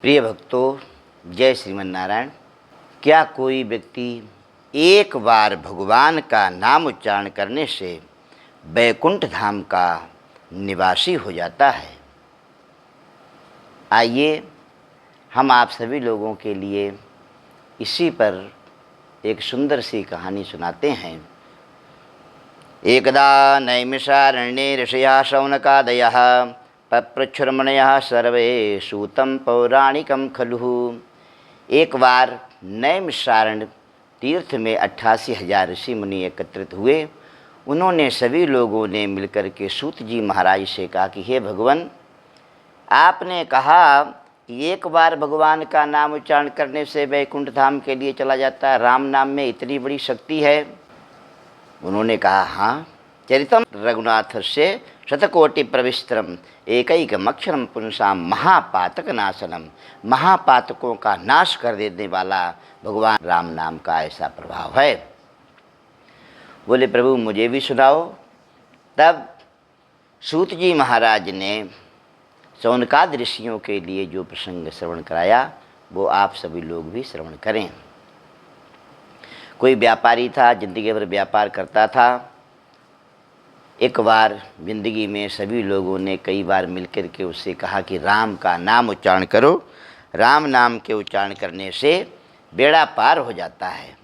प्रिय भक्तों, जय श्रीमन नारायण। क्या कोई व्यक्ति एक बार भगवान का नाम उच्चारण करने से वैकुंठ धाम का निवासी हो जाता है? आइए हम आप सभी लोगों के लिए इसी पर एक सुंदर सी कहानी सुनाते हैं। एकदा नैमिषारण्ये ऋषयः शौनकादयः पप्रच्छुर्मणयः सर्वे सूतं पौराणिकं खलु। एक बार नैमिषारण्य तीर्थ में 88,000 ऋषि मुनि एकत्रित हुए। उन्होंने सभी लोगों ने मिलकर के सूत जी महाराज से कहा कि हे भगवान, आपने कहा कि एक बार भगवान का नाम उच्चारण करने से वैकुंठ धाम के लिए चला जाता है। राम नाम में इतनी बड़ी शक्ति है। उन्होंने कहा, हाँ, चरितम रघुनाथस्य शतकोटि प्रविस्तरम एकैकमक्षरम पुंसाम महापातक नाशनम। महापातकों का नाश कर देने वाला भगवान राम नाम का ऐसा प्रभाव है। बोले, प्रभु मुझे भी सुनाओ। तब सूत जी महाराज ने शौनकादि ऋषियों के लिए जो प्रसंग श्रवण कराया वो आप सभी लोग भी श्रवण करें। कोई व्यापारी था, जिंदगी भर व्यापार करता था। एक बार ज़िंदगी में सभी लोगों ने कई बार मिलकर के उससे कहा कि राम का नाम उच्चारण करो। राम नाम के उच्चारण करने से बेड़ा पार हो जाता है।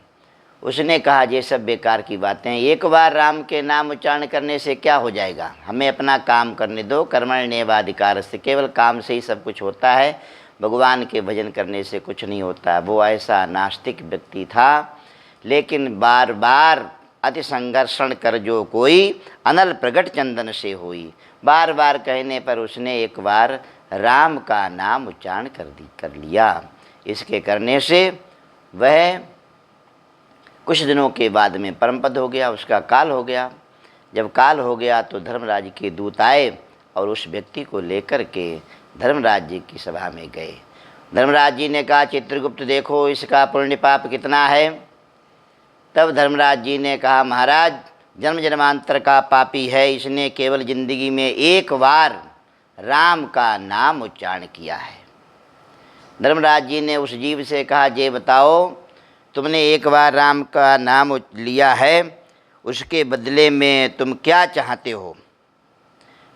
उसने कहा, ये सब बेकार की बातें हैं। एक बार राम के नाम उच्चारण करने से क्या हो जाएगा? हमें अपना काम करने दो। कर्मण्येवाधिकारस्ते, केवल काम से ही सब कुछ होता है। भगवान के भजन करने से कुछ नहीं होता। वो ऐसा नास्तिक व्यक्ति था। लेकिन बार बार अति संघर्षण कर जो कोई, अनल प्रगट चंदन से होई। बार बार कहने पर उसने एक बार राम का नाम उच्चारण कर लिया। इसके करने से वह कुछ दिनों के बाद में परमपद हो गया। उसका काल हो गया। जब काल हो गया तो धर्मराज के दूत आए और उस व्यक्ति को लेकर के धर्मराज जी की सभा में गए। धर्मराज जी ने कहा, चित्रगुप्त देखो इसका पुण्य पाप कितना है। तब धर्मराज जी ने कहा, महाराज जन्म जन्मांतर का पापी है। इसने केवल जिंदगी में एक बार राम का नाम उच्चारण किया है। धर्मराज जी ने उस जीव से कहा, ये बताओ, तुमने एक बार राम का नाम लिया है, उसके बदले में तुम क्या चाहते हो?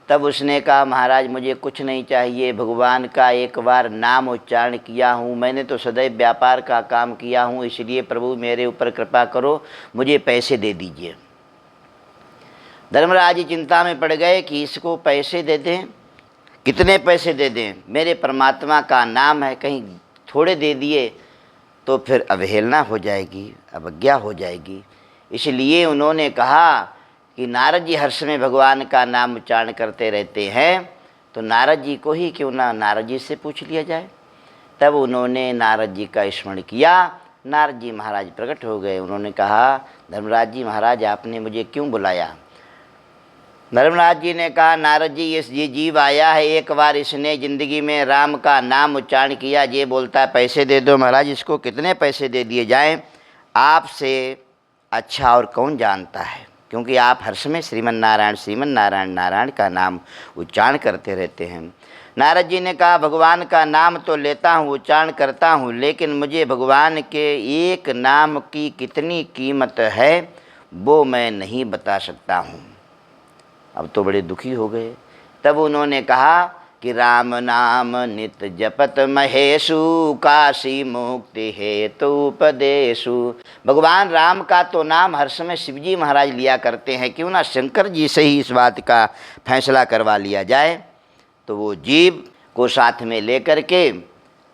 तब उसने कहा, महाराज मुझे कुछ नहीं चाहिए। भगवान का एक बार नाम उच्चारण किया हूँ। मैंने तो सदैव व्यापार का काम किया हूँ, इसलिए प्रभु मेरे ऊपर कृपा करो, मुझे पैसे दे दीजिए। धर्मराज जी चिंता में पड़ गए कि इसको पैसे दे दें। कितने पैसे दे दें? मेरे परमात्मा का नाम है, कहीं थोड़े दे दिए तो फिर अवहेलना हो जाएगी, अवज्ञा हो जाएगी। इसलिए उन्होंने कहा कि नारद जी हर समय भगवान का नाम उच्चारण करते रहते हैं, तो नारद जी को ही क्यों ना नारद जी से पूछ लिया जाए। तब उन्होंने नारद जी का स्मरण किया। नारद जी महाराज प्रकट हो गए। उन्होंने कहा, धर्मराज जी महाराज आपने मुझे क्यों बुलाया? धर्मराज जी ने कहा, नारद जी ये जीव आया है, एक बार इसने ज़िंदगी में राम का नाम उच्चारण किया, ये बोलता है पैसे दे दो। महाराज इसको कितने पैसे दे दिए जाएं? आपसे अच्छा और कौन जानता है, क्योंकि आप हर समय श्रीमन नारायण नारायण का नाम उच्चारण करते रहते हैं। नारद जी ने कहा, भगवान का नाम तो लेता हूँ, उच्चारण करता हूँ, लेकिन मुझे भगवान के एक नाम की कितनी कीमत है वो मैं नहीं बता सकता हूँ। अब तो बड़े दुखी हो गए। तब उन्होंने कहा कि राम नाम नित जपत महेशु, काशी मुक्ति हेतु उपदेशु। भगवान राम का तो नाम हर समय शिवजी महाराज लिया करते हैं, क्यों ना शंकर जी से ही इस बात का फैसला करवा लिया जाए। तो वो जीव को साथ में लेकर के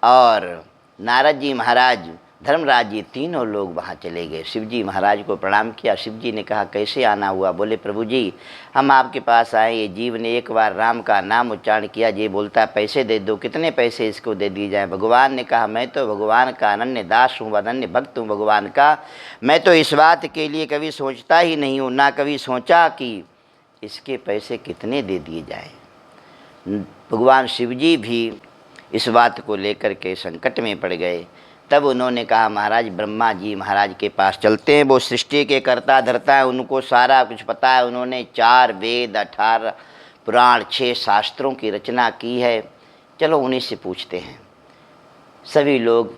और नारद जी महाराज, धर्मराज जी, तीनों लोग वहाँ चले गए। शिवजी महाराज को प्रणाम किया। शिवजी ने कहा, कैसे आना हुआ? बोले, प्रभु जी हम आपके पास आए, ये जीव ने एक बार राम का नाम उच्चारण किया, ये बोलता है पैसे दे दो। कितने पैसे इसको दे दिए जाए? भगवान ने कहा, मैं तो भगवान का अनन्य दास हूँ, अनन्य भक्त हूँ भगवान का। मैं तो इस बात के लिए कभी सोचता ही नहीं हूँ, ना कभी सोचा कि इसके पैसे कितने दे दिए जाए। भगवान शिवजी भी इस बात को लेकर के संकट में पड़ गए। तब उन्होंने कहा, महाराज ब्रह्मा जी महाराज के पास चलते हैं, वो सृष्टि के कर्ता धर्ता है, उनको सारा कुछ पता है। उन्होंने 4 वेद, 18 पुराण, 6 शास्त्रों की रचना की है। चलो उन्हीं से पूछते हैं। सभी लोग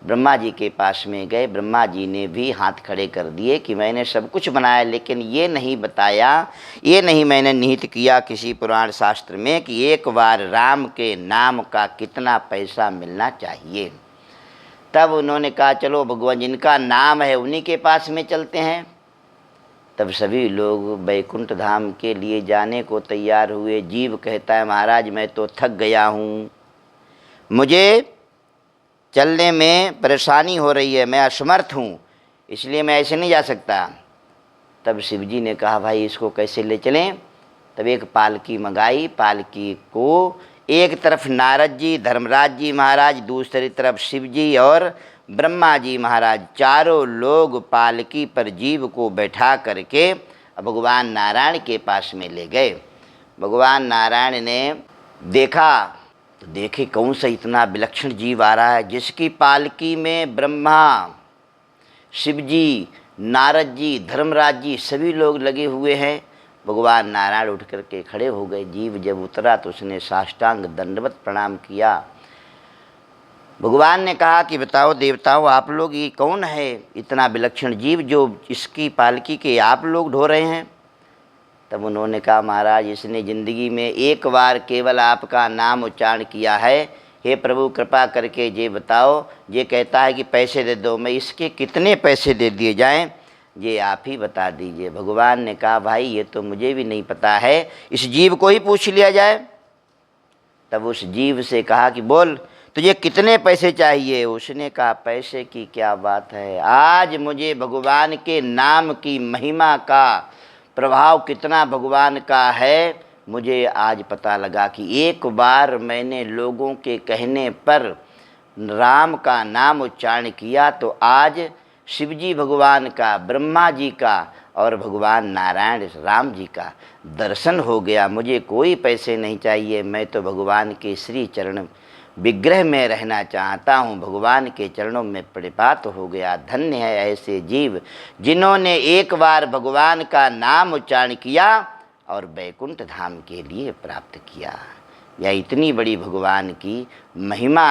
ब्रह्मा जी के पास में गए। ब्रह्मा जी ने भी हाथ खड़े कर दिए कि मैंने सब कुछ बनाया, लेकिन ये नहीं बताया, ये नहीं मैंने निहित किया किसी पुराण शास्त्र में कि एक बार राम के नाम का कितना पैसा मिलना चाहिए। तब उन्होंने कहा चलो भगवान जिनका नाम है उन्हीं के पास में चलते हैं। तब सभी लोग वैकुंठ धाम के लिए जाने को तैयार हुए। जीव कहता है महाराज मैं तो थक गया हूँ, मुझे चलने में परेशानी हो रही है, मैं असमर्थ हूँ, इसलिए मैं ऐसे नहीं जा सकता। तब शिव जी ने कहा भाई इसको कैसे ले चलें। तब एक पालकी मंगाई। पालकी को एक तरफ नारद जी, धर्मराज जी महाराज, दूसरी तरफ शिव जी और ब्रह्मा जी महाराज, चारों लोग पालकी पर जीव को बैठा करके भगवान नारायण के पास में ले गए। भगवान नारायण ने देखा तो देखे कौन सा इतना विलक्षण जीव आ रहा है जिसकी पालकी में ब्रह्मा, शिव जी, नारद जी, धर्मराज जी सभी लोग लगे हुए हैं। भगवान नारायण उठ करके खड़े हो गए। जीव जब उतरा तो उसने साष्टांग दंडवत प्रणाम किया। भगवान ने कहा कि बताओ देवताओं आप लोग ये कौन है इतना विलक्षण जीव जो इसकी पालकी के आप लोग ढो रहे हैं। तब उन्होंने कहा महाराज इसने ज़िंदगी में एक बार केवल आपका नाम उच्चारण किया है, हे प्रभु कृपा करके ये बताओ, ये कहता है कि पैसे दे दो, मैं इसके कितने पैसे दे दिए जाएं, ये आप ही बता दीजिए। भगवान ने कहा भाई ये तो मुझे भी नहीं पता है, इस जीव को ही पूछ लिया जाए। तब उस जीव से कहा कि बोल तुझे कितने पैसे चाहिए। उसने कहा पैसे की क्या बात है, आज मुझे भगवान के नाम की महिमा का प्रभाव कितना भगवान का है मुझे आज पता लगा कि एक बार मैंने लोगों के कहने पर राम का नाम उच्चारण किया तो आज शिवजी भगवान का, ब्रह्मा जी का और भगवान नारायण राम जी का दर्शन हो गया। मुझे कोई पैसे नहीं चाहिए, मैं तो भगवान के श्री चरण विग्रह में रहना चाहता हूँ, भगवान के चरणों में प्रणिपात हो गया। धन्य है ऐसे जीव जिन्होंने एक बार भगवान का नाम उच्चारण किया और वैकुंठ धाम के लिए प्राप्त किया। यह इतनी बड़ी भगवान की महिमा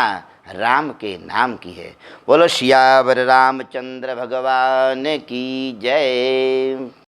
राम के नाम की है। बोलो सियावर रामचंद्र भगवान की जय।